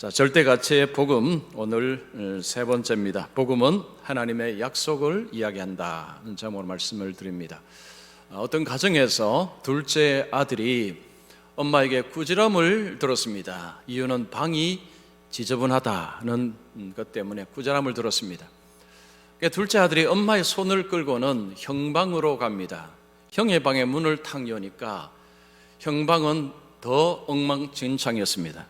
자, 절대가치의 복음 오늘 세 번째입니다. 복음은 하나님의 약속을 이야기한다는 제목으로 말씀을 드립니다. 어떤 가정에서 둘째 아들이 엄마에게 꾸지람을 들었습니다. 이유는 방이 지저분하다는 것 때문에 꾸지람을 들었습니다. 둘째 아들이 엄마의 손을 끌고는 형방으로 갑니다. 형의 방에 문을 탁 여니까 형방은 더 엉망진창이었습니다.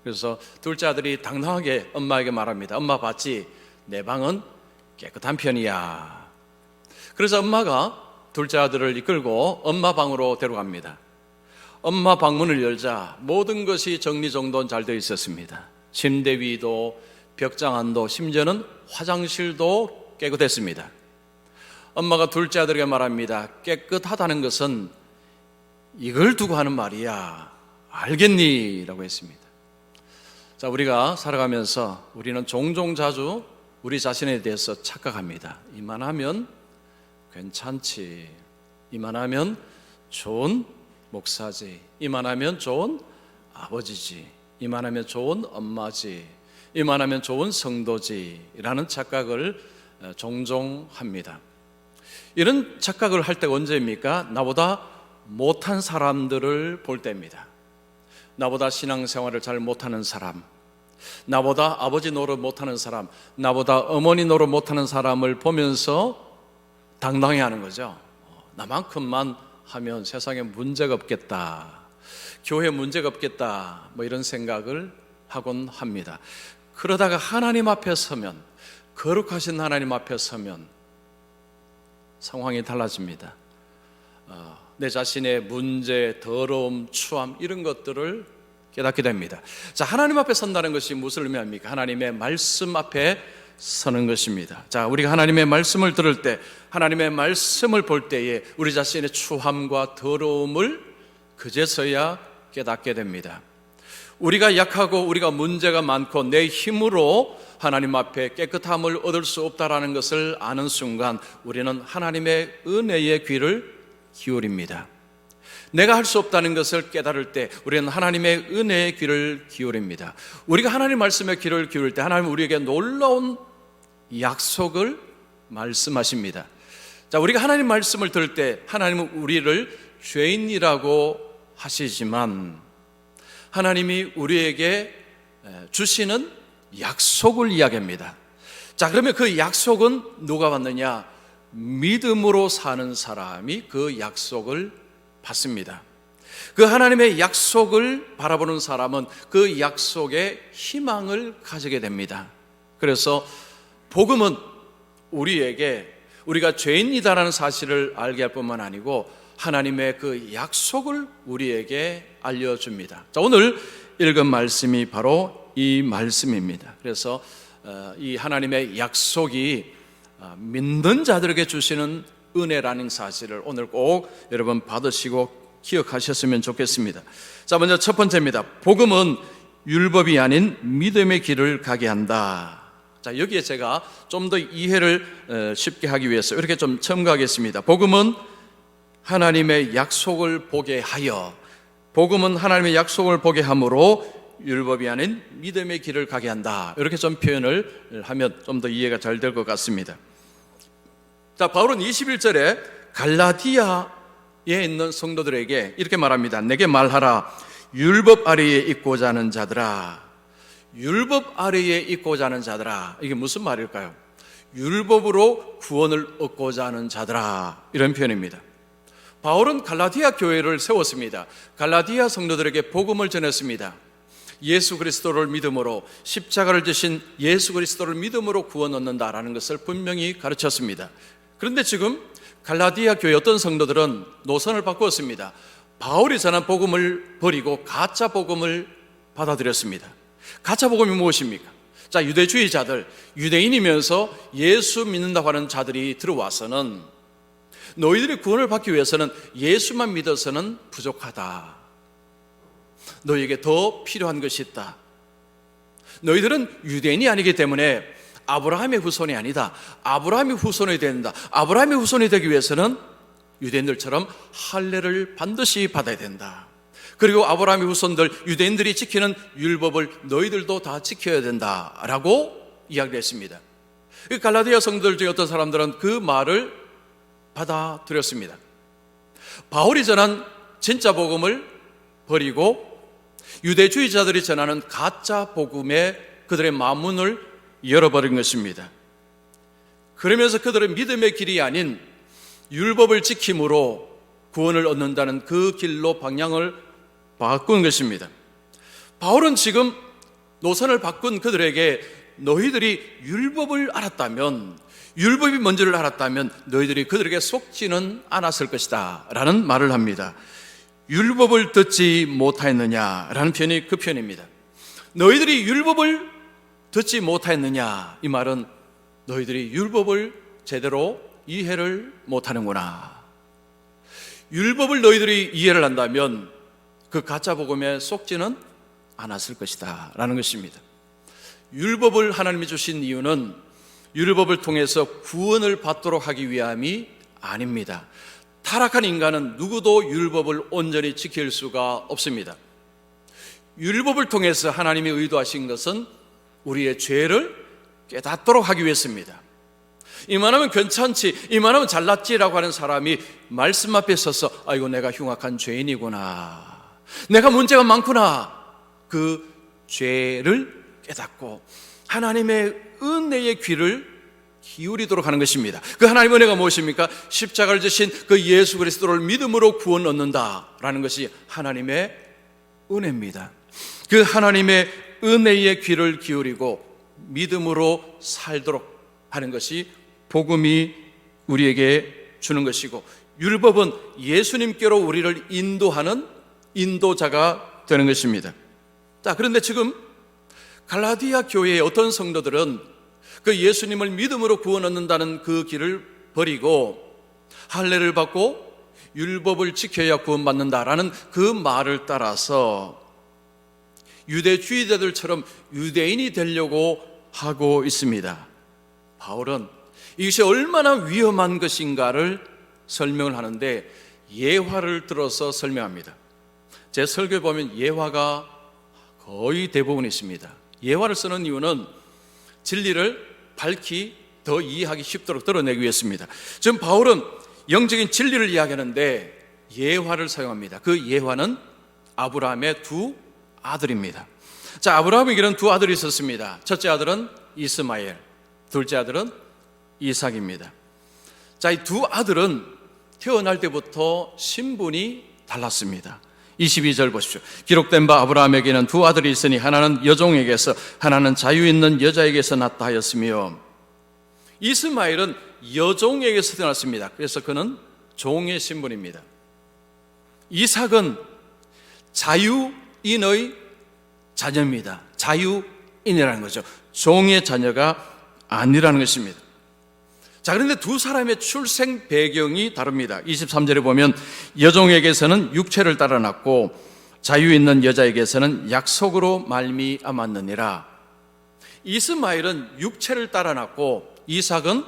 그래서 둘째 아들이 당당하게 엄마에게 말합니다. 엄마 봤지? 내 방은 깨끗한 편이야. 그래서 엄마가 둘째 아들을 이끌고 엄마 방으로 데려갑니다. 엄마 방문을 열자 모든 것이 정리정돈 잘 되어 있었습니다. 침대 위도 벽장 안도 심지어는 화장실도 깨끗했습니다. 엄마가 둘째 아들에게 말합니다. 깨끗하다는 것은 이걸 두고 하는 말이야. 알겠니? 라고 했습니다. 자, 우리가 살아가면서 우리는 종종 자주 우리 자신에 대해서 착각합니다. 이만하면 괜찮지. 이만하면 좋은 목사지. 이만하면 좋은 아버지지. 이만하면 좋은 엄마지. 이만하면 좋은 성도지. 라는 착각을 종종 합니다. 이런 착각을 할 때가 언제입니까? 나보다 못한 사람들을 볼 때입니다. 나보다 신앙생활을 잘 못하는 사람, 나보다 아버지 노릇 못하는 사람, 나보다 어머니 노릇 못하는 사람을 보면서 당당해하는 거죠. 나만큼만 하면 세상에 문제가 없겠다, 교회에 문제가 없겠다, 뭐 이런 생각을 하곤 합니다. 그러다가 하나님 앞에 서면, 거룩하신 하나님 앞에 서면 상황이 달라집니다. 내 자신의 문제, 더러움, 추함 이런 것들을 깨닫게 됩니다. 자, 하나님 앞에 선다는 것이 무엇을 의미합니까? 하나님의 말씀 앞에 서는 것입니다. 자, 우리가 하나님의 말씀을 들을 때, 하나님의 말씀을 볼 때에 우리 자신의 추함과 더러움을 그제서야 깨닫게 됩니다. 우리가 약하고 우리가 문제가 많고 내 힘으로 하나님 앞에 깨끗함을 얻을 수 없다라는 것을 아는 순간 우리는 하나님의 은혜의 귀를 기울입니다. 내가 할 수 없다는 것을 깨달을 때 우리는 하나님의 은혜의 귀를 기울입니다. 우리가 하나님 말씀에 귀를 기울일 때 하나님은 우리에게 놀라운 약속을 말씀하십니다. 자, 우리가 하나님 말씀을 들을 때 하나님은 우리를 죄인이라고 하시지만 하나님이 우리에게 주시는 약속을 이야기합니다. 자, 그러면 그 약속은 누가 받느냐? 믿음으로 사는 사람이 그 약속을 받습니다. 그 하나님의 약속을 바라보는 사람은 그 약속에 희망을 가지게 됩니다. 그래서 복음은 우리에게 우리가 죄인이다라는 사실을 알게 할 뿐만 아니고 하나님의 그 약속을 우리에게 알려줍니다. 자, 오늘 읽은 말씀이 바로 이 말씀입니다. 그래서 이 하나님의 약속이 믿는 자들에게 주시는 은혜라는 사실을 오늘 꼭 여러분 받으시고 기억하셨으면 좋겠습니다. 자, 먼저 첫 번째입니다. 복음은 율법이 아닌 믿음의 길을 가게 한다. 자, 여기에 제가 좀 더 이해를 쉽게 하기 위해서 이렇게 좀 첨가하겠습니다. 복음은 하나님의 약속을 보게 하여, 복음은 하나님의 약속을 보게 함으로 율법이 아닌 믿음의 길을 가게 한다. 이렇게 좀 표현을 하면 좀 더 이해가 잘 될 것 같습니다. 자, 바울은 21절에 갈라디아에 있는 성도들에게 이렇게 말합니다. 내게 말하라. 율법 아래에 있고자 하는 자들아. 율법 아래에 있고자 하는 자들아. 이게 무슨 말일까요? 율법으로 구원을 얻고자 하는 자들아. 이런 표현입니다. 바울은 갈라디아 교회를 세웠습니다. 갈라디아 성도들에게 복음을 전했습니다. 예수 그리스도를 믿음으로, 십자가를 지신 예수 그리스도를 믿음으로 구원 얻는다라는 것을 분명히 가르쳤습니다. 그런데 지금 갈라디아 교회 어떤 성도들은 노선을 바꾸었습니다. 바울이 전한 복음을 버리고 가짜 복음을 받아들였습니다. 가짜 복음이 무엇입니까? 자, 유대주의자들, 유대인이면서 예수 믿는다고 하는 자들이 들어와서는 너희들이 구원을 받기 위해서는 예수만 믿어서는 부족하다. 너희에게 더 필요한 것이 있다. 너희들은 유대인이 아니기 때문에 아브라함의 후손이 아니다. 아브라함의 후손이 된다. 아브라함의 후손이 되기 위해서는 유대인들처럼 할례를 반드시 받아야 된다. 그리고 아브라함의 후손들 유대인들이 지키는 율법을 너희들도 다 지켜야 된다라고 이야기를 했습니다. 갈라디아 성도들 중에 어떤 사람들은 그 말을 받아들였습니다. 바울이 전한 진짜 복음을 버리고 유대주의자들이 전하는 가짜 복음에 그들의 마문을 열어버린 것입니다. 그러면서 그들의 믿음의 길이 아닌 율법을 지킴으로 구원을 얻는다는 그 길로 방향을 바꾼 것입니다. 바울은 지금 노선을 바꾼 그들에게 너희들이 율법을 알았다면, 율법이 뭔지를 알았다면 너희들이 그들에게 속지는 않았을 것이다 라는 말을 합니다. 율법을 듣지 못하였느냐라는 표현이 그 표현입니다. 너희들이 율법을 듣지 못하였느냐, 이 말은 너희들이 율법을 제대로 이해를 못하는구나. 율법을 너희들이 이해를 한다면 그 가짜 복음에 속지는 않았을 것이다 라는 것입니다. 율법을 하나님이 주신 이유는 율법을 통해서 구원을 받도록 하기 위함이 아닙니다. 타락한 인간은 누구도 율법을 온전히 지킬 수가 없습니다. 율법을 통해서 하나님이 의도하신 것은 우리의 죄를 깨닫도록 하기 위해서입니다. 이만하면 괜찮지, 이만하면 잘났지라고 하는 사람이 말씀 앞에 서서 아이고 내가 흉악한 죄인이구나, 내가 문제가 많구나, 그 죄를 깨닫고 하나님의 은혜의 귀를 기울이도록 하는 것입니다. 그 하나님의 은혜가 무엇입니까? 십자가를 지신 그 예수 그리스도를 믿음으로 구원 얻는다라는 것이 하나님의 은혜입니다. 그 하나님의 은혜의 귀를 기울이고 믿음으로 살도록 하는 것이 복음이 우리에게 주는 것이고, 율법은 예수님께로 우리를 인도하는 인도자가 되는 것입니다. 자, 그런데 지금 갈라디아 교회의 어떤 성도들은 그 예수님을 믿음으로 구원 얻는다는 그 길을 버리고 할례를 받고 율법을 지켜야 구원받는다라는 그 말을 따라서 유대주의자들처럼 유대인이 되려고 하고 있습니다. 바울은 이것이 얼마나 위험한 것인가를 설명을 하는데 예화를 들어서 설명합니다. 제 설교에 보면 예화가 거의 대부분 있습니다. 예화를 쓰는 이유는 진리를 밝히 더 이해하기 쉽도록 드러내기 위해서입니다. 지금 바울은 영적인 진리를 이야기하는데 예화를 사용합니다. 그 예화는 아브라함의 두 아들입니다. 자, 아브라함에게는 두 아들이 있었습니다. 첫째 아들은 이스마엘, 둘째 아들은 이삭입니다. 자, 이 두 아들은 태어날 때부터 신분이 달랐습니다. 22절 보십시오. 기록된 바 아브라함에게는 두 아들이 있으니 하나는 여종에게서 하나는 자유 있는 여자에게서 났다 하였으며, 이스마엘은 여종에게서 태어났습니다. 그래서 그는 종의 신분입니다. 이삭은 자유인의 자녀입니다. 자유인이라는 거죠. 종의 자녀가 아니라는 것입니다. 자, 그런데 두 사람의 출생 배경이 다릅니다. 23절에 보면 여종에게서는 육체를 따라 났고 자유 있는 여자에게서는 약속으로 말미암았느니라. 이스마엘은 육체를 따라 났고 이삭은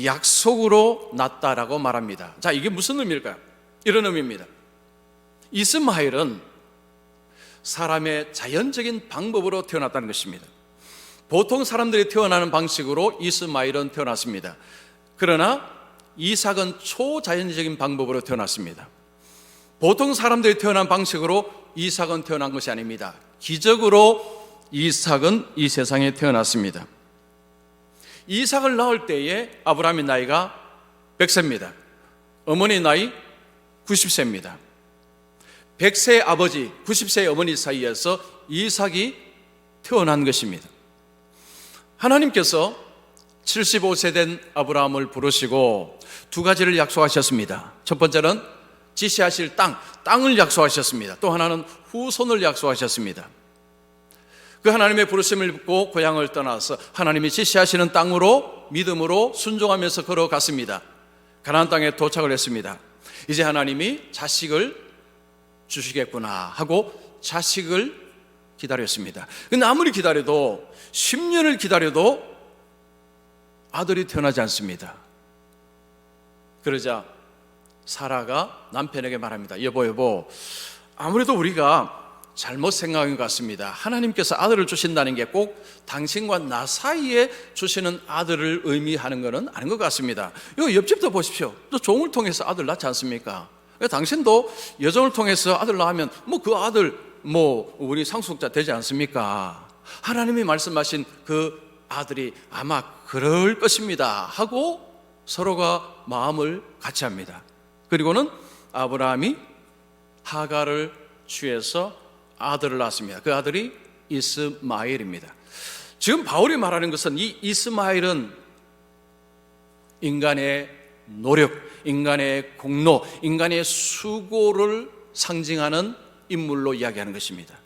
약속으로 났다라고 말합니다. 자, 이게 무슨 의미일까요? 이런 의미입니다. 이스마엘은 사람의 자연적인 방법으로 태어났다는 것입니다. 보통 사람들이 태어나는 방식으로 이스마엘은 태어났습니다. 그러나 이삭은 초자연적인 방법으로 태어났습니다. 보통 사람들이 태어난 방식으로 이삭은 태어난 것이 아닙니다. 기적으로 이삭은 이 세상에 태어났습니다. 이삭을 낳을 때에 아브라함의 나이가 100세입니다. 어머니 나이 90세입니다. 100세의 아버지, 90세의 어머니 사이에서 이삭이 태어난 것입니다. 하나님께서 75세 된 아브라함을 부르시고 두 가지를 약속하셨습니다. 첫 번째는 지시하실 땅을 약속하셨습니다. 또 하나는 후손을 약속하셨습니다. 그 하나님의 부르심을 받고 고향을 떠나서 하나님이 지시하시는 땅으로 믿음으로 순종하면서 걸어갔습니다. 가나안 땅에 도착을 했습니다. 이제 하나님이 자식을 주시겠구나 하고 자식을 기다렸습니다. 근데 아무리 기다려도 10년을 기다려도 아들이 태어나지 않습니다. 그러자 사라가 남편에게 말합니다. 여보, 아무래도 우리가 잘못 생각한 것 같습니다. 하나님께서 아들을 주신다는 게 꼭 당신과 나 사이에 주시는 아들을 의미하는 것은 아닌 것 같습니다. 이거 옆집도 보십시오. 또 종을 통해서 아들 낳지 않습니까? 당신도 여종을 통해서 아들 낳으면 그 아들 우리 상속자 되지 않습니까? 하나님이 말씀하신 그 아들이 아마 그럴 것입니다 하고 서로가 마음을 같이 합니다. 그리고는 아브라함이 하갈을 취해서 아들을 낳았습니다. 그 아들이 이스마엘입니다. 지금 바울이 말하는 것은 이 이스마엘은 인간의 노력, 인간의 공로, 인간의 수고를 상징하는 인물로 이야기하는 것입니다.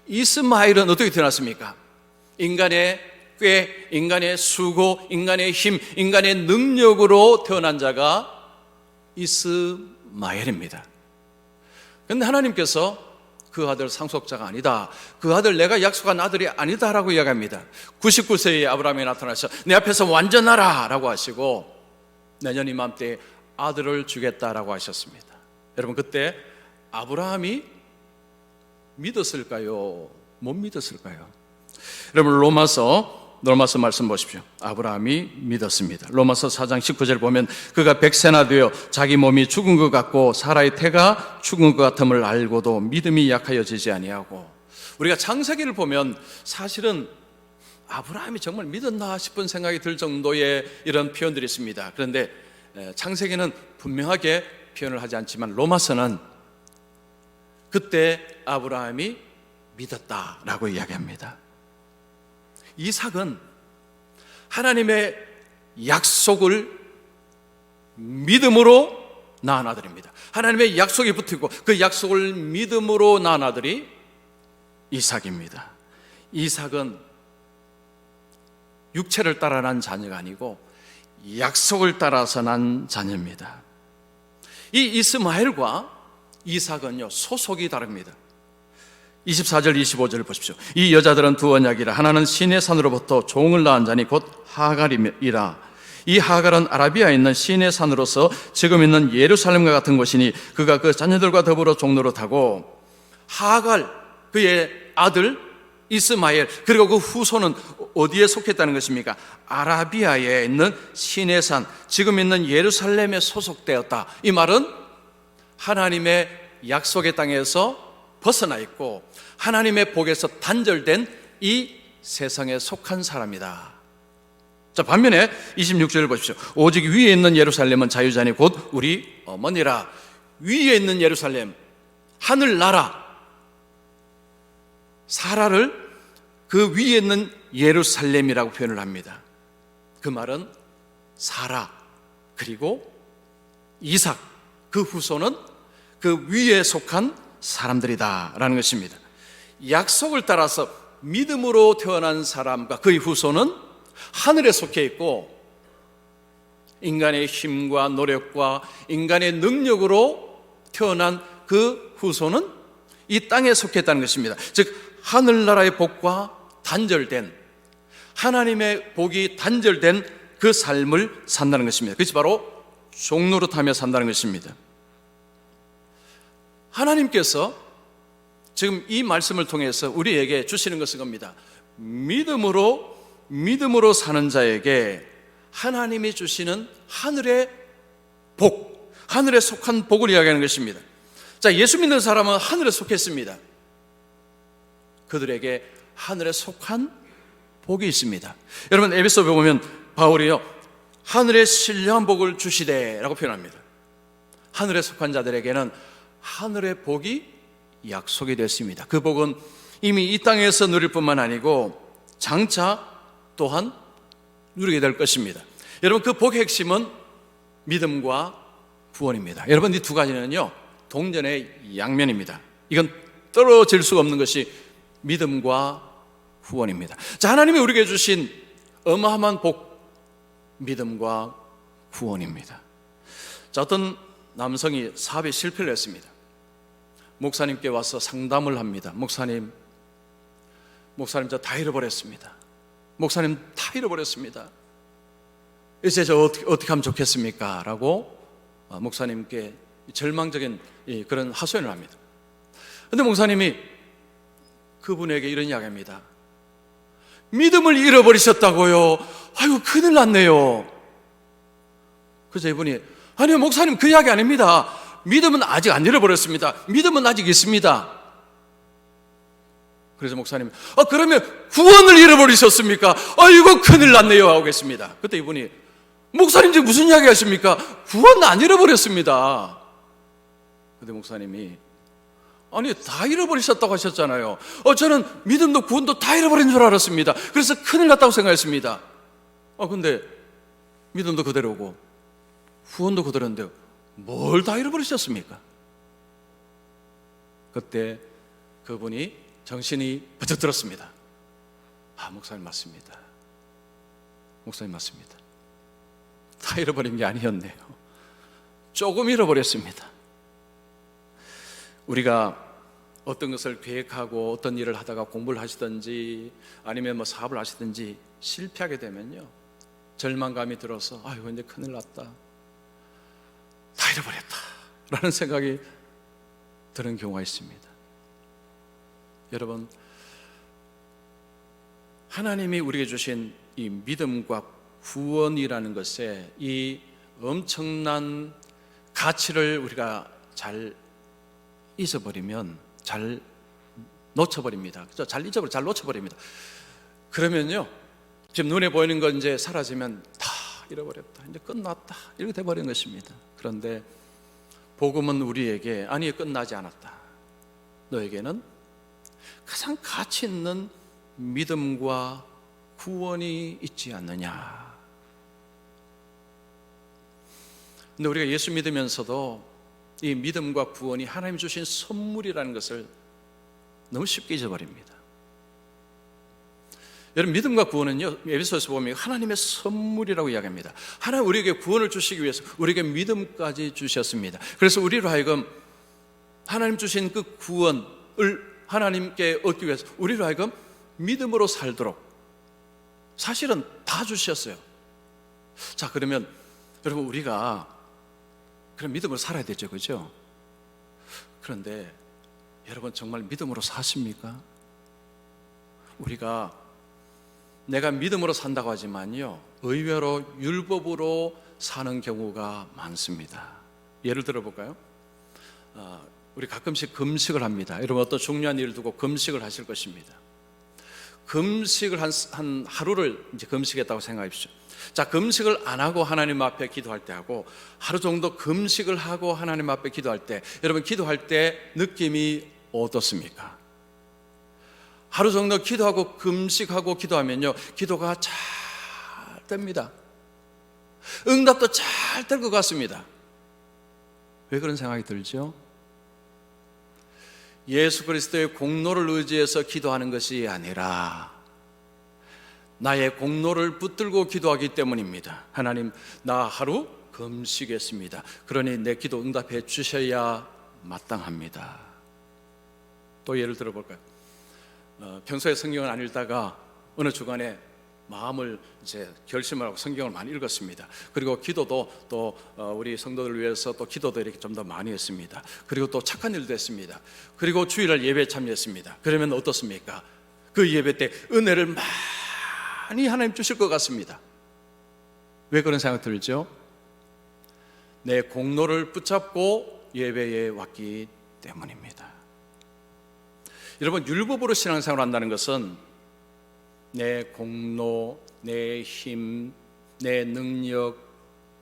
이스마엘은 어떻게 태어났습니까? 인간의 꾀, 인간의 수고, 인간의 힘, 인간의 능력으로 태어난 자가 이스마엘입니다. 그런데 하나님께서 그 아들 상속자가 아니다, 그 아들 내가 약속한 아들이 아니다라고 이야기합니다. 99세의 아브라함이 나타나서 내 앞에서 완전하라 라고 하시고 내년 이맘때 아들을 주겠다라고 하셨습니다. 여러분, 그때 아브라함이 믿었을까요? 못 믿었을까요? 여러분, 로마서 말씀 보십시오. 아브라함이 믿었습니다. 로마서 4장 19절 보면 그가 100세나 되어 자기 몸이 죽은 것 같고 사라의 태가 죽은 것 같음을 알고도 믿음이 약하여지지 아니하고, 우리가 창세기를 보면 사실은 아브라함이 정말 믿었나 싶은 생각이 들 정도의 이런 표현들이 있습니다. 그런데 창세기는 분명하게 표현을 하지 않지만 로마서는 그때 아브라함이 믿었다라고 이야기합니다. 이삭은 하나님의 약속을 믿음으로 낳은 아들입니다. 하나님의 약속이 붙이고 그 약속을 믿음으로 낳은 아들이 이삭입니다. 이삭은 육체를 따라 난 자녀가 아니고 약속을 따라서 난 자녀입니다. 이 이스마엘과 이삭은요, 소속이 다릅니다. 24절 25절을 보십시오. 이 여자들은 두 언약이라. 하나는 시내 산으로부터 종을 낳은 자니 곧 하갈이라. 이 하갈은 아라비아에 있는 시내 산으로서 지금 있는 예루살렘과 같은 곳이니 그가 그 자녀들과 더불어 종로로 타고, 하갈 그의 아들 이스마엘 그리고 그 후손은 어디에 속했다는 것입니까? 아라비아에 있는 시내 산, 지금 있는 예루살렘에 소속되었다. 이 말은 하나님의 약속의 땅에서 벗어나 있고 하나님의 복에서 단절된 이 세상에 속한 사람이다. 자, 반면에 26절을 보십시오. 오직 위에 있는 예루살렘은 자유자니 곧 우리 어머니라. 위에 있는 예루살렘, 하늘나라, 사라를 그 위에 있는 예루살렘이라고 표현을 합니다. 그 말은 사라 그리고 이삭 그 후손은 그 위에 속한 사람들이다라는 것입니다. 약속을 따라서 믿음으로 태어난 사람과 그의 후손은 하늘에 속해 있고, 인간의 힘과 노력과 인간의 능력으로 태어난 그 후손은 이 땅에 속해 있다는 것입니다. 즉 하늘나라의 복과 단절된, 하나님의 복이 단절된 그 삶을 산다는 것입니다. 그것이 바로 종노릇하며 산다는 것입니다. 하나님께서 지금 이 말씀을 통해서 우리에게 주시는 것은 겁니다. 믿음으로 사는 자에게 하나님이 주시는 하늘의 복, 하늘에 속한 복을 이야기하는 것입니다. 자, 예수 믿는 사람은 하늘에 속했습니다. 그들에게 하늘에 속한 복이 있습니다. 여러분, 에베소서에 보면 바울이요, 하늘의 신령한 복을 주시되 라고 표현합니다. 하늘에 속한 자들에게는 하늘의 복이 약속이 됐습니다. 그 복은 이미 이 땅에서 누릴 뿐만 아니고 장차 또한 누리게 될 것입니다. 여러분, 그 복의 핵심은 믿음과 구원입니다. 여러분, 이 두 가지는요, 동전의 양면입니다. 이건 떨어질 수가 없는 것이 믿음과 구원입니다. 자, 하나님이 우리에게 주신 어마어마한 복, 믿음과 구원입니다. 자, 어떤 남성이 사업에 실패를 했습니다. 목사님께 와서 상담을 합니다. 목사님 저 다 잃어버렸습니다. 목사님 다 잃어버렸습니다. 이제 저 어떻게 하면 좋겠습니까? 라고 목사님께 절망적인 그런 하소연을 합니다. 근데 목사님이 그분에게 이런 이야기합니다. 믿음을 잃어버리셨다고요? 아이고, 큰일 났네요. 그래서 이분이, 아니요, 목사님, 그 이야기 아닙니다. 믿음은 아직 안 잃어버렸습니다. 믿음은 아직 있습니다. 그래서 목사님, 그러면 구원을 잃어버리셨습니까? 아이고, 큰일 났네요. 하고 계십니다. 그때 이분이, 목사님 지금 무슨 이야기 하십니까? 구원 안 잃어버렸습니다. 근데 목사님이, 아니, 다 잃어버리셨다고 하셨잖아요. 저는 믿음도 구원도 다 잃어버린 줄 알았습니다. 그래서 큰일 났다고 생각했습니다. 근데 믿음도 그대로고 구원도 그대로인데 뭘 다 잃어버리셨습니까? 그때 그분이 정신이 번쩍 들었습니다. 목사님 맞습니다. 목사님 맞습니다. 다 잃어버린 게 아니었네요. 조금 잃어버렸습니다. 우리가 어떤 것을 계획하고 어떤 일을 하다가 공부를 하시든지 아니면 사업을 하시든지 실패하게 되면요, 절망감이 들어서 아이고, 이제 큰일 났다, 다 잃어버렸다 라는 생각이 드는 경우가 있습니다. 여러분, 하나님이 우리에게 주신 이 믿음과 구원이라는 것에 이 엄청난 가치를 우리가 잘 잊어버리면, 잘 놓쳐버립니다. 잘 놓쳐버립니다. 그러면요, 지금 눈에 보이는 건 이제 사라지면 다 잃어버렸다, 이제 끝났다, 이렇게 돼버리는 것입니다. 그런데 복음은 우리에게, 아니, 끝나지 않았다. 너에게는 가장 가치 있는 믿음과 구원이 있지 않느냐. 근데 우리가 예수 믿으면서도 이 믿음과 구원이 하나님 주신 선물이라는 것을 너무 쉽게 잊어버립니다. 여러분, 믿음과 구원은요, 에베소서에서 보면 하나님의 선물이라고 이야기합니다. 하나님 우리에게 구원을 주시기 위해서 우리에게 믿음까지 주셨습니다. 그래서 우리로 하여금 하나님 주신 그 구원을 하나님께 얻기 위해서 우리로 하여금 믿음으로 살도록 사실은 다 주셨어요. 자, 그러면 여러분, 우리가 그럼 믿음으로 살아야 되죠, 그죠? 그런데 여러분, 정말 믿음으로 사십니까? 우리가 내가 믿음으로 산다고 하지만요, 의외로 율법으로 사는 경우가 많습니다. 예를 들어볼까요? 우리 가끔씩 금식을 합니다. 여러분, 어떤 중요한 일을 두고 금식을 하실 것입니다. 금식을 한 하루를 이제 금식했다고 생각하십시오. 자, 금식을 안 하고 하나님 앞에 기도할 때 하고 하루 정도 금식을 하고 하나님 앞에 기도할 때, 여러분, 기도할 때 느낌이 어떻습니까? 하루 정도 기도하고 금식하고 기도하면요, 기도가 잘 됩니다. 응답도 잘 될 것 같습니다. 왜 그런 생각이 들죠? 예수 그리스도의 공로를 의지해서 기도하는 것이 아니라 나의 공로를 붙들고 기도하기 때문입니다. 하나님, 나 하루 금식했습니다. 그러니 내 기도 응답해 주셔야 마땅합니다. 또 예를 들어볼까요? 평소에 성경을 안 읽다가 어느 주간에 마음을 이제 결심을 하고 성경을 많이 읽었습니다. 그리고 기도도 또 우리 성도들 위해서 또 기도도 이렇게 좀 더 많이 했습니다. 그리고 또 착한 일도 했습니다. 그리고 주일날 예배에 참여했습니다. 그러면 어떻습니까? 그 예배 때 은혜를 많이 하나님 주실 것 같습니다. 왜 그런 생각 들죠? 내 공로를 붙잡고 예배에 왔기 때문입니다. 여러분, 율법으로 신앙생활을 한다는 것은 내 공로, 내 힘, 내 능력,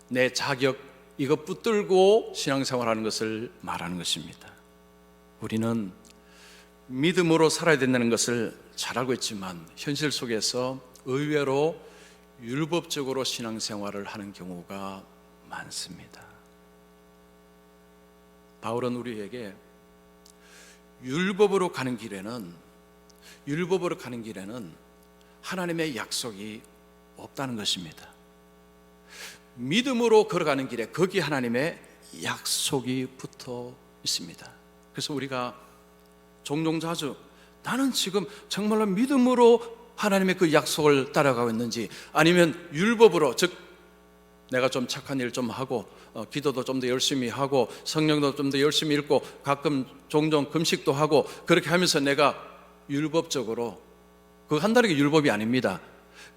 내 자격, 이것 붙들고 신앙생활하는 것을 말하는 것입니다. 우리는 믿음으로 살아야 된다는 것을 잘 알고 있지만 현실 속에서 의외로 율법적으로 신앙생활을 하는 경우가 많습니다. 바울은 우리에게 율법으로 가는 길에는 하나님의 약속이 없다는 것입니다. 믿음으로 걸어가는 길에 거기 하나님의 약속이 붙어 있습니다. 그래서 우리가 종종 자주 나는 지금 정말로 믿음으로 하나님의 그 약속을 따라가고 있는지, 아니면 율법으로, 즉 내가 좀 착한 일 좀 하고 기도도 좀 더 열심히 하고 성경도 좀 더 열심히 읽고 가끔 종종 금식도 하고 그렇게 하면서 내가 율법적으로, 그거 한다는 게 율법이 아닙니다.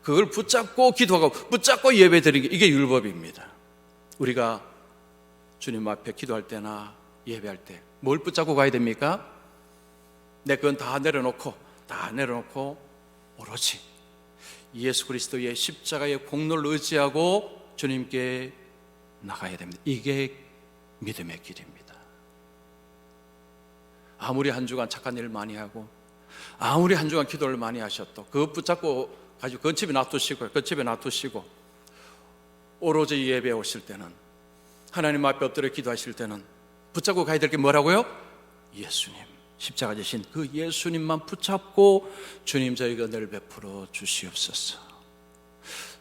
그걸 붙잡고 기도하고 붙잡고 예배드리는 게 이게 율법입니다. 우리가 주님 앞에 기도할 때나 예배할 때 뭘 붙잡고 가야 됩니까? 내 그건 다 내려놓고 오로지 예수 그리스도의 십자가의 공로를 의지하고 주님께 나가야 됩니다. 이게 믿음의 길입니다. 아무리 한 주간 착한 일을 많이 하고 아무리 한 주간 기도를 많이 하셔도 그것 붙잡고 가지고 그 집에 놔두시고 오로지 예배에 오실 때는, 하나님 앞에 엎드려 기도하실 때는 붙잡고 가야 될 게 뭐라고요? 예수님, 십자가 지신 그 예수님만 붙잡고 주님 저희가 은혜를 베풀어 주시옵소서.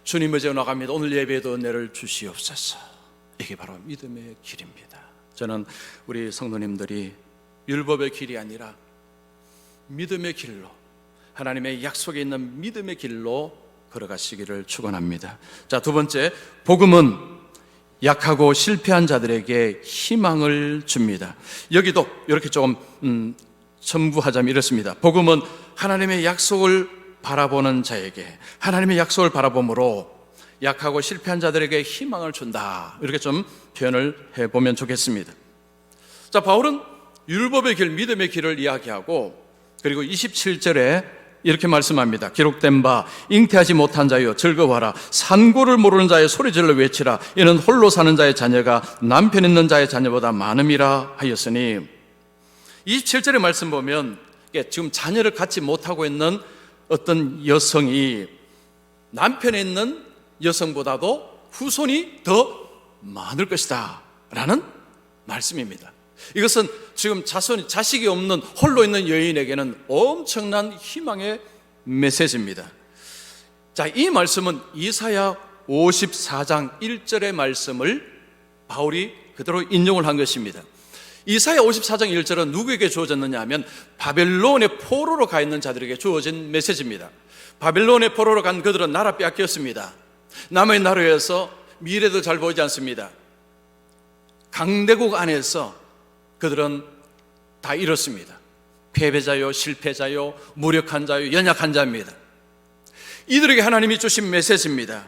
주님 이제 나갑니다. 오늘 예배에도 은혜를 주시옵소서. 이게 바로 믿음의 길입니다. 저는 우리 성도님들이 율법의 길이 아니라 믿음의 길로, 하나님의 약속에 있는 믿음의 길로 걸어가시기를 축원합니다. 자, 두 번째, 복음은 약하고 실패한 자들에게 희망을 줍니다. 여기도 이렇게 조금 첨부하자면 이렇습니다. 복음은 하나님의 약속을 바라보는 자에게, 하나님의 약속을 바라봄으로 약하고 실패한 자들에게 희망을 준다, 이렇게 좀 표현을 해보면 좋겠습니다. 자, 바울은 율법의 길, 믿음의 길을 이야기하고, 그리고 27절에 이렇게 말씀합니다. 기록된 바 잉태하지 못한 자여 즐거워하라. 산고를 모르는 자의 소리질러 외치라. 이는 홀로 사는 자의 자녀가 남편 있는 자의 자녀보다 많음이라 하였으니, 27절의 말씀 보면 지금 자녀를 갖지 못하고 있는 어떤 여성이 남편에 있는 여성보다도 후손이 더 많을 것이다 라는 말씀입니다. 이것은 지금 자식이 없는 홀로 있는 여인에게는 엄청난 희망의 메시지입니다. 자, 이 말씀은 이사야 54장 1절의 말씀을 바울이 그대로 인용을 한 것입니다. 이사야 54장 1절은 누구에게 주어졌느냐 하면 바벨론의 포로로 가 있는 자들에게 주어진 메시지입니다. 바벨론의 포로로 간 그들은 나라 빼앗겼습니다. 남의 나라에서 미래도 잘 보이지 않습니다. 강대국 안에서 그들은 다 이렇습니다. 패배자요, 실패자요, 무력한 자요, 연약한 자입니다. 이들에게 하나님이 주신 메시지입니다.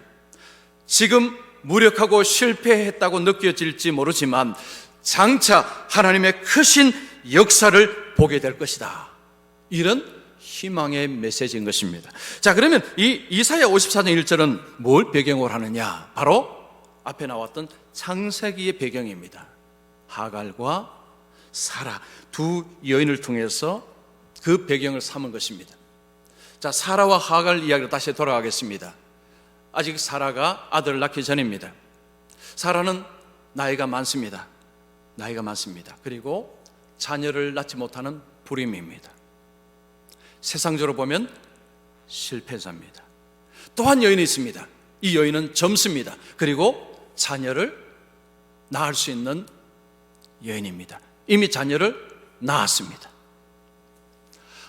지금 무력하고 실패했다고 느껴질지 모르지만 장차 하나님의 크신 역사를 보게 될 것이다, 이런 희망의 메시지인 것입니다. 자, 그러면 이 이사야 54장 1절은 뭘 배경으로 하느냐? 바로 앞에 나왔던 창세기의 배경입니다. 하갈과 사라, 두 여인을 통해서 그 배경을 삼은 것입니다. 자, 사라와 하갈 이야기로 다시 돌아가겠습니다. 아직 사라가 아들을 낳기 전입니다. 사라는 나이가 많습니다. 그리고 자녀를 낳지 못하는 불임입니다. 세상적으로 보면 실패자입니다. 또 한 여인이 있습니다. 이 여인은 젊습니다. 그리고 자녀를 낳을 수 있는 여인입니다. 이미 자녀를 낳았습니다.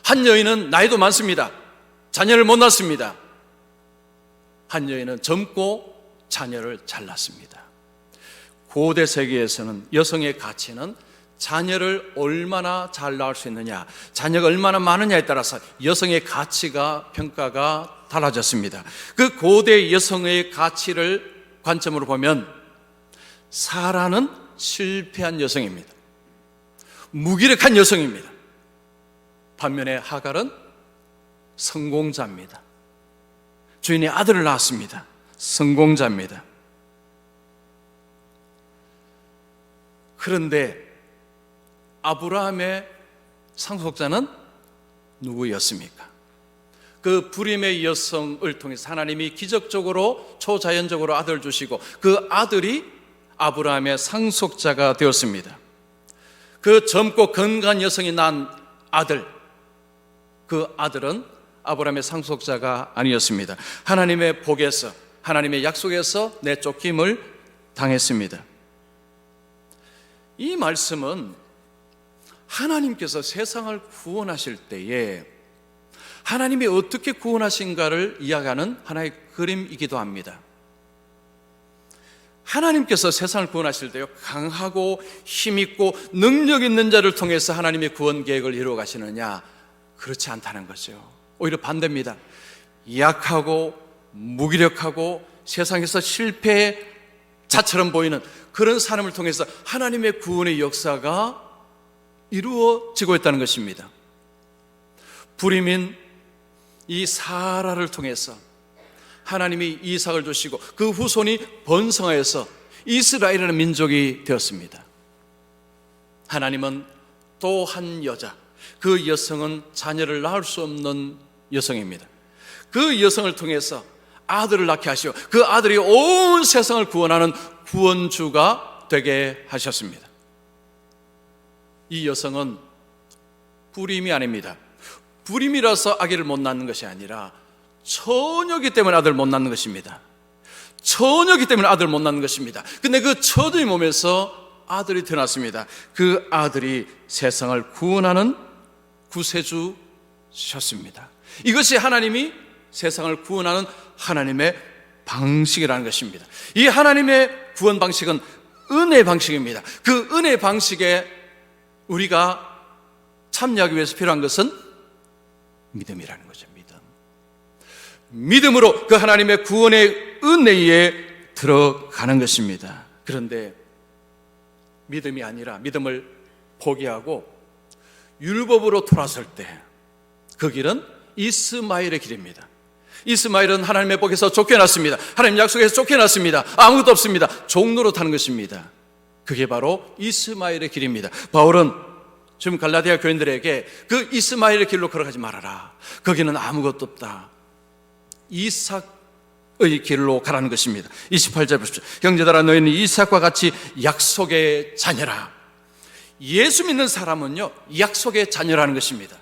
한 여인은 나이도 많습니다. 자녀를 못 낳습니다. 한 여인은 젊고 자녀를 잘 낳습니다. 고대 세계에서는 여성의 가치는 자녀를 얼마나 잘 낳을 수 있느냐, 자녀가 얼마나 많으냐에 따라서 여성의 가치가, 평가가 달라졌습니다. 그 고대 여성의 가치를 관점으로 보면 사라는 실패한 여성입니다. 무기력한 여성입니다. 반면에 하갈은 성공자입니다. 주인의 아들을 낳았습니다. 성공자입니다. 그런데 아브라함의 상속자는 누구였습니까? 그 불임의 여성을 통해서 하나님이 기적적으로, 초자연적으로 아들을 주시고 그 아들이 아브라함의 상속자가 되었습니다. 그 젊고 건강한 여성이 낳은 아들, 그 아들은 아브라함의 상속자가 아니었습니다. 하나님의 복에서, 하나님의 약속에서 내쫓김을 당했습니다. 이 말씀은 하나님께서 세상을 구원하실 때에 하나님이 어떻게 구원하신가를 이야기하는 하나의 그림이기도 합니다. 하나님께서 세상을 구원하실 때요, 강하고 힘있고 능력 있는 자를 통해서 하나님의 구원 계획을 이루어 가시느냐? 그렇지 않다는 거죠. 오히려 반대입니다. 약하고 무기력하고 세상에서 실패자처럼 보이는 그런 사람을 통해서 하나님의 구원의 역사가 이루어지고 있다는 것입니다. 불임인 이 사라를 통해서 하나님이 이삭을 주시고 그 후손이 번성하여서 이스라엘이라는 민족이 되었습니다. 하나님은 또 한 여자, 그 여성은 자녀를 낳을 수 없는 여성입니다. 그 여성을 통해서 아들을 낳게 하시고 그 아들이 온 세상을 구원하는 구원주가 되게 하셨습니다. 이 여성은 불임이 아닙니다. 불임이라서 아기를 못 낳는 것이 아니라 처녀이기 때문에 아들을 못 낳는 것입니다. 처녀이기 때문에 아들을 못 낳는 것입니다. 근데 그 처녀의 몸에서 아들이 태어났습니다. 그 아들이 세상을 구원하는 구세주셨습니다. 이것이 하나님이 세상을 구원하는 하나님의 방식이라는 것입니다. 이 하나님의 구원 방식은 은혜 방식입니다. 그 은혜 방식에 우리가 참여하기 위해서 필요한 것은 믿음이라는 거죠. 믿음으로 그 하나님의 구원의 은혜에 들어가는 것입니다. 그런데 믿음이 아니라 믿음을 포기하고 율법으로 돌아설 때 그 길은 이스마엘의 길입니다. 이스마엘은 하나님의 복에서 쫓겨났습니다. 하나님 약속에서 쫓겨났습니다. 아무것도 없습니다. 종로로 타는 것입니다. 그게 바로 이스마엘의 길입니다. 바울은 지금 갈라디아 교인들에게 그 이스마엘의 길로 걸어가지 말아라. 거기는 아무것도 없다. 이삭의 길로 가라는 것입니다. 28절 보십시오. 형제들아, 너희는 이삭과 같이 약속의 자녀라. 예수 믿는 사람은요, 약속의 자녀라는 것입니다.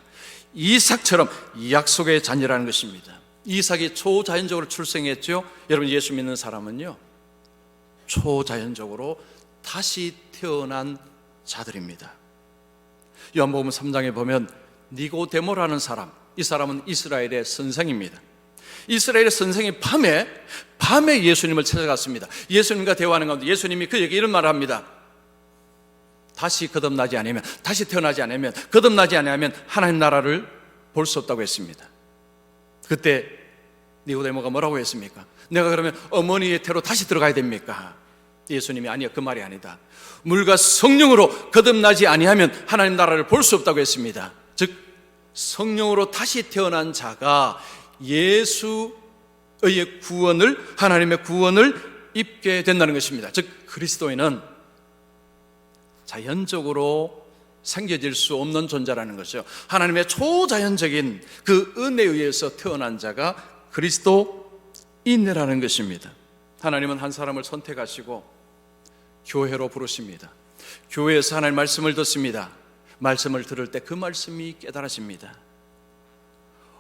이삭처럼 약속의 자녀라는 것입니다. 이삭이 초자연적으로 출생했죠. 여러분, 예수 믿는 사람은요, 초자연적으로 다시 태어난 자들입니다. 요한복음 3장에 보면 니고데모라는 사람, 이 사람은 이스라엘의 선생입니다. 이스라엘의 선생이 밤에 예수님을 찾아갔습니다. 예수님과 대화하는 가운데 예수님이 그에게 이런 말을 합니다. 다시 거듭나지 않으면, 다시 태어나지 않으면, 거듭나지 않으면 하나님 나라를 볼 수 없다고 했습니다. 그때 니고데모가 뭐라고 했습니까? 내가 그러면 어머니의 태로 다시 들어가야 됩니까? 예수님이 아니요, 그 말이 아니다. 물과 성령으로 거듭나지 아니하면 하나님 나라를 볼 수 없다고 했습니다. 즉 성령으로 다시 태어난 자가 예수의 구원을, 하나님의 구원을 입게 된다는 것입니다. 즉 그리스도인은 자연적으로 생겨질 수 없는 존재라는 것이죠. 하나님의 초자연적인 그 은혜에 의해서 태어난 자가 그리스도인이라는 것입니다. 하나님은 한 사람을 선택하시고 교회로 부르십니다. 교회에서 하나님의 말씀을 듣습니다. 말씀을 들을 때 그 말씀이 깨달아집니다.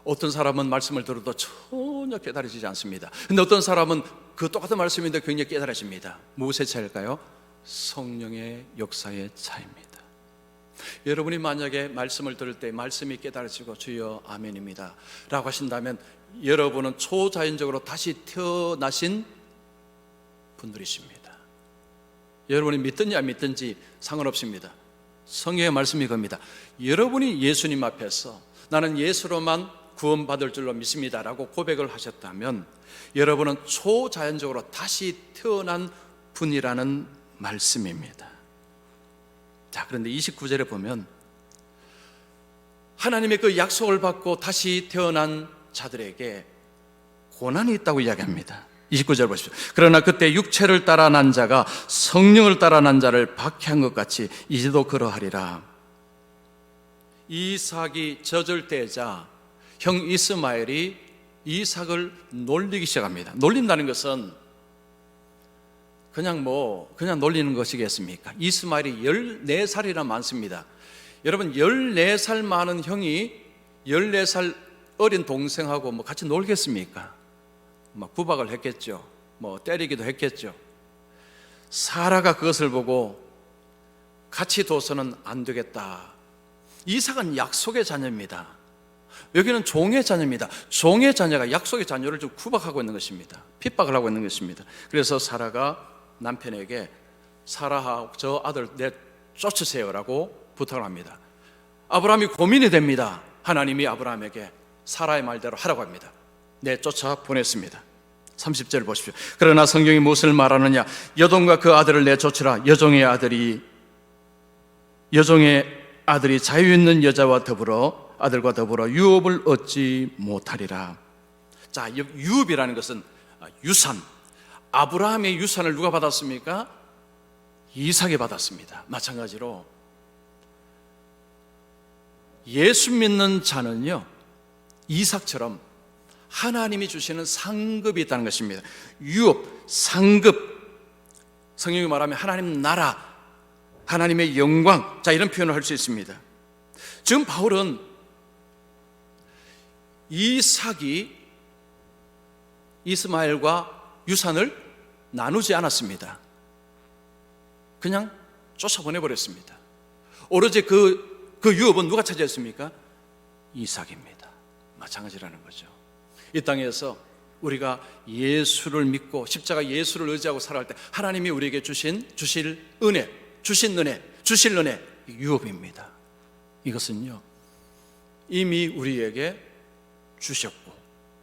어떤 사람은 말씀을 들어도 전혀 깨달아지지 않습니다. 근데 어떤 사람은 그 똑같은 말씀인데 굉장히 깨달아집니다. 무엇의 차이일까요? 성령의 역사의 차이입니다. 여러분이 만약에 말씀을 들을 때 말씀이 깨달아지고 주여 아멘입니다 라고 하신다면 여러분은 초자연적으로 다시 태어나신 분들이십니다. 여러분이 믿든지 안 믿든지 상관없습니다. 성경의 말씀이 겁니다. 여러분이 예수님 앞에서 나는 예수로만 구원받을 줄로 믿습니다 라고 고백을 하셨다면 여러분은 초자연적으로 다시 태어난 분이라는 말씀입니다. 자, 그런데 29절에 보면 하나님의 그 약속을 받고 다시 태어난 자들에게 고난이 있다고 이야기합니다. 29절 보십시오. 그러나 그때 육체를 따라 난 자가 성령을 따라 난 자를 박해한 것 같이 이제도 그러하리라. 이삭이 젖을 때자 형 이스마엘이 이삭을 놀리기 시작합니다. 놀린다는 것은 그냥 놀리는 것이겠습니까? 이스마엘이 14살이나 많습니다. 여러분, 14살 많은 형이 14살 어린 동생하고 같이 놀겠습니까? 구박을 했겠죠. 때리기도 했겠죠. 사라가 그것을 보고 같이 둬서는 안 되겠다. 이삭은 약속의 자녀입니다. 여기는 종의 자녀입니다. 종의 자녀가 약속의 자녀를 좀 구박하고 있는 것입니다. 핍박을 하고 있는 것입니다. 그래서 사라가 남편에게 사라하고 저 아들 내쫓으세요라고 부탁을 합니다. 아브라함이 고민이 됩니다. 하나님이 아브라함에게 사라의 말대로 하라고 합니다. 내쫓아 보냈습니다. 30절 보십시오. 그러나 성경이 무엇을 말하느냐? 여동과 그 아들을 내쫓으라. 여종의 아들이 자유 있는 여자와 더불어 아들과 더불어 유업을 얻지 못하리라. 자, 유업이라는 것은 유산. 아브라함의 유산을 누가 받았습니까? 이삭이 받았습니다. 마찬가지로 예수 믿는 자는요, 이삭처럼 하나님이 주시는 상급이 있다는 것입니다. 유업, 상급. 성경이 말하면 하나님 나라, 하나님의 영광, 자, 이런 표현을 할 수 있습니다. 지금 바울은 이삭이 이스마엘과 유산을 나누지 않았습니다. 그냥 쫓아보내버렸습니다. 오로지 그 유업은 누가 차지했습니까? 이삭입니다. 마찬가지라는 거죠. 이 땅에서 우리가 예수를 믿고 십자가 예수를 의지하고 살아갈 때 하나님이 우리에게 주실 은혜, 주실 은혜, 유업입니다. 이것은요, 이미 우리에게 주셨고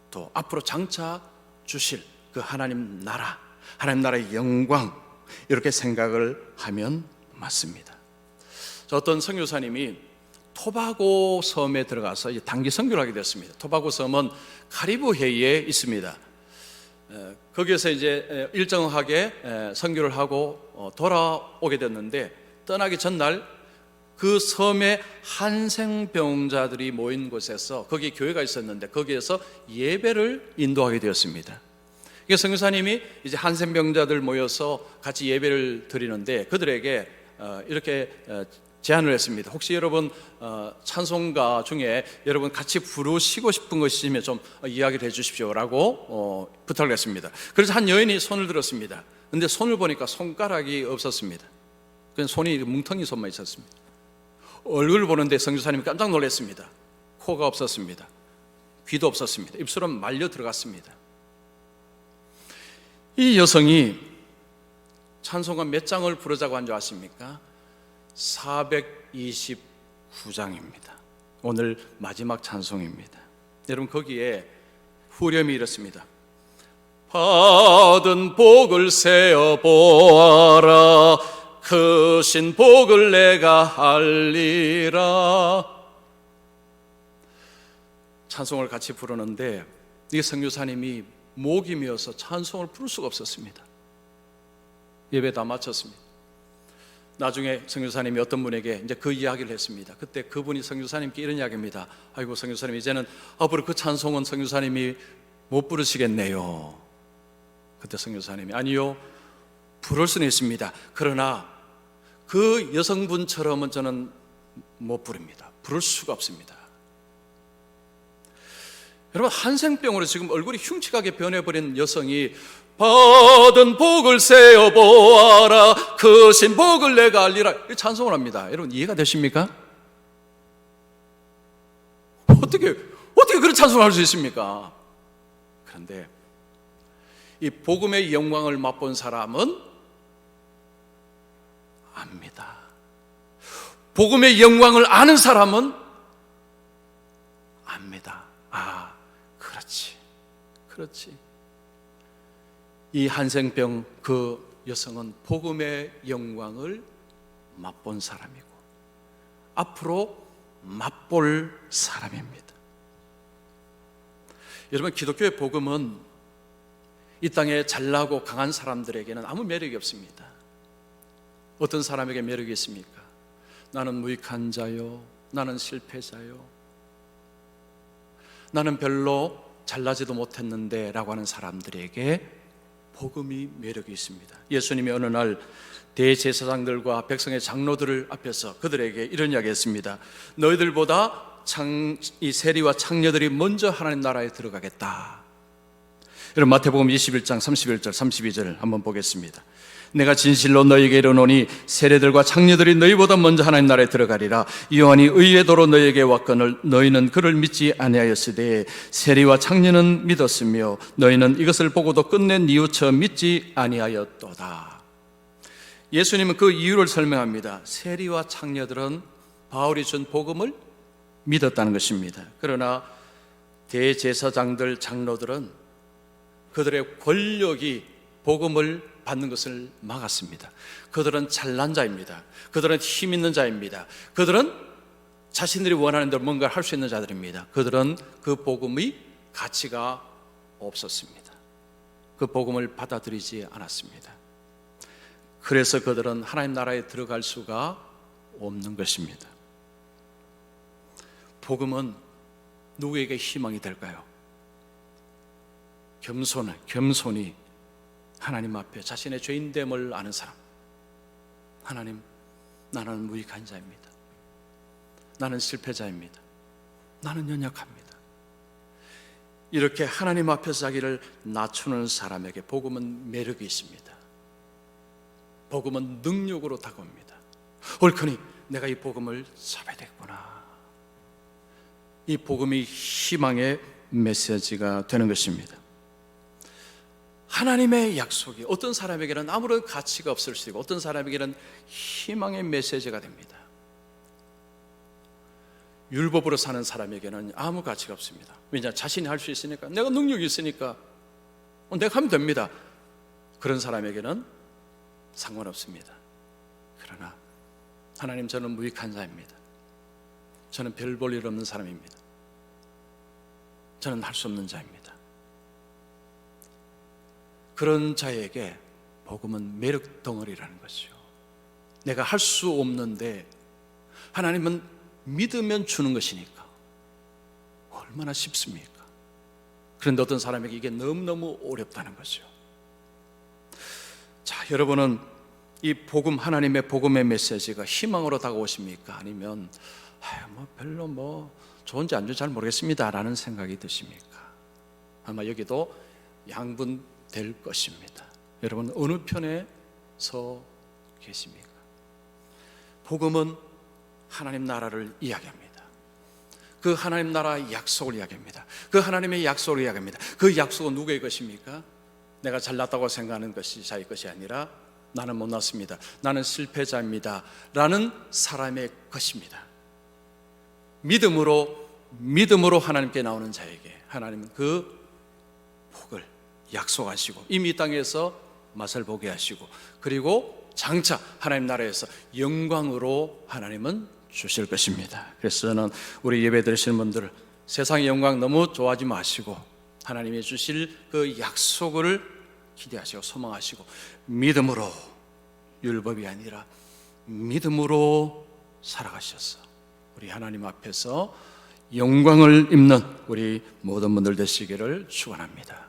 또 앞으로 장차 주실 그 하나님 나라의 영광, 이렇게 생각을 하면 맞습니다. 어떤 선교사님이 토바고 섬에 들어가서 단기 선교를 하게 됐습니다. 토바고 섬은 카리브해에 있습니다. 거기에서 이제 일정하게 선교를 하고 돌아오게 됐는데, 떠나기 전날 그 섬에 한생병자들이 모인 곳에서, 거기 교회가 있었는데 거기에서 예배를 인도하게 되었습니다. 선교사님이 이제 한생병자들 모여서 같이 예배를 드리는데 그들에게 이렇게 제안을 했습니다. 혹시 여러분 찬송가 중에 여러분 같이 부르시고 싶은 것이 있으면 좀 이야기를 해 주십시오라고 부탁을 했습니다. 그래서 한 여인이 손을 들었습니다. 근데 손을 보니까 손가락이 없었습니다. 그냥 손이 뭉텅이 손만 있었습니다. 얼굴을 보는데 선교사님이 깜짝 놀랐습니다. 코가 없었습니다. 귀도 없었습니다. 입술은 말려 들어갔습니다. 이 여성이 찬송가 몇 장을 부르자고 한 줄 아십니까? 429장입니다. 오늘 마지막 찬송입니다. 여러분, 거기에 후렴이 이렇습니다. 받은 복을 세어 보아라, 크신 복을 내가 알리라. 찬송을 같이 부르는데 이 선교사님이 목이 메어서 찬송을 부를 수가 없었습니다. 예배 다 마쳤습니다. 나중에 선교사님이 어떤 분에게 이제 그 이야기를 했습니다. 그때 그분이 선교사님께 이런 이야기입니다. 아이고 선교사님, 이제는 앞으로 그 찬송은 선교사님이 못 부르시겠네요. 그때 선교사님이 아니요, 부를 수는 있습니다. 그러나 그 여성분처럼은 저는 못 부릅니다. 부를 수가 없습니다. 여러분, 한생병으로 지금 얼굴이 흉측하게 변해버린 여성이 받은 복을 세어 보아라, 크신 복을 내가 알리라, 이 찬송을 합니다. 여러분, 이해가 되십니까? 어떻게 그런 찬송을 할 수 있습니까? 그런데 이 복음의 영광을 맛본 사람은 압니다. 복음의 영광을 아는 사람은 압니다. 아, 그렇지. 이 한생병 그 여성은 복음의 영광을 맛본 사람이고 앞으로 맛볼 사람입니다. 여러분, 기독교의 복음은 이 땅에 잘나고 강한 사람들에게는 아무 매력이 없습니다. 어떤 사람에게 매력이 있습니까? 나는 무익한 자요, 나는 실패자요, 나는 별로 잘나지도 못했는데 라고 하는 사람들에게 복음이 매력이 있습니다. 예수님이 어느 날 대제사장들과 백성의 장로들을 앞에서 그들에게 이런 이야기 했습니다. 너희들보다 이 세리와 창녀들이 먼저 하나님 나라에 들어가겠다. 여러분, 마태복음 21장 31절 32절 한번 보겠습니다. 내가 진실로 너희에게 이르노니 세리들과 창녀들이 너희보다 먼저 하나님 나라에 들어가리라. 요한이 의의 도로 너희에게 왔거늘 너희는 그를 믿지 아니하였으되 세리와 창녀는 믿었으며 너희는 이것을 보고도 끝내 뉘우쳐 믿지 아니하였도다. 예수님은 그 이유를 설명합니다. 세리와 창녀들은 바울이 준 복음을 믿었다는 것입니다. 그러나 대제사장들, 장로들은 그들의 권력이 복음을 받는 것을 막았습니다. 그들은 잘난 자입니다. 그들은 힘 있는 자입니다. 그들은 자신들이 원하는 대로 뭔가를 할 수 있는 자들입니다. 그들은 그 복음의 가치가 없었습니다. 그 복음을 받아들이지 않았습니다. 그래서 그들은 하나님 나라에 들어갈 수가 없는 것입니다. 복음은 누구에게 희망이 될까요? 겸손히 하나님 앞에 자신의 죄인됨을 아는 사람. 하나님, 나는 무익한 자입니다. 나는 실패자입니다. 나는 연약합니다. 이렇게 하나님 앞에서 자기를 낮추는 사람에게 복음은 매력이 있습니다. 복음은 능력으로 다가옵니다. 옳거니 내가 이 복음을 잡아야 되겠구나. 이 복음이 희망의 메시지가 되는 것입니다. 하나님의 약속이 어떤 사람에게는 아무런 가치가 없을 수 있고 어떤 사람에게는 희망의 메시지가 됩니다. 율법으로 사는 사람에게는 아무 가치가 없습니다. 왜냐? 자신이 할 수 있으니까, 내가 능력이 있으니까 내가 하면 됩니다. 그런 사람에게는 상관없습니다. 그러나 하나님, 저는 무익한 자입니다. 저는 별 볼 일 없는 사람입니다. 저는 할 수 없는 자입니다. 그런 자에게 복음은 매력 덩어리라는 것이죠. 내가 할 수 없는데 하나님은 믿으면 주는 것이니까 얼마나 쉽습니까? 그런데 어떤 사람에게 이게 너무너무 어렵다는 거죠. 자, 여러분은 이 복음, 하나님의 복음의 메시지가 희망으로 다가오십니까? 아니면 별로 좋은지 안 좋은지 잘 모르겠습니다 라는 생각이 드십니까? 아마 여기도 양분될 것입니다. 여러분 어느 편에 서 계십니까? 복음은 하나님 나라를 이야기합니다. 그 하나님 나라의 약속을 이야기합니다. 그 하나님의 약속을 이야기합니다. 그 약속은 누구의 것입니까? 내가 잘났다고 생각하는 것이 자기 것이 아니라 나는 못났습니다, 나는 실패자입니다 라는 사람의 것입니다. 믿음으로 하나님께 나오는 자에게 하나님은 그 복을 약속하시고 이미 이 땅에서 맛을 보게 하시고 그리고 장차 하나님 나라에서 영광으로 하나님은 주실 것입니다. 그래서 저는 우리 예배 드리시는 분들 세상의 영광 너무 좋아하지 마시고 하나님이 주실 그 약속을 기대하시고 소망하시고 믿음으로, 율법이 아니라 믿음으로 살아가셔서 우리 하나님 앞에서 영광을 입는 우리 모든 분들 되시기를 축원합니다.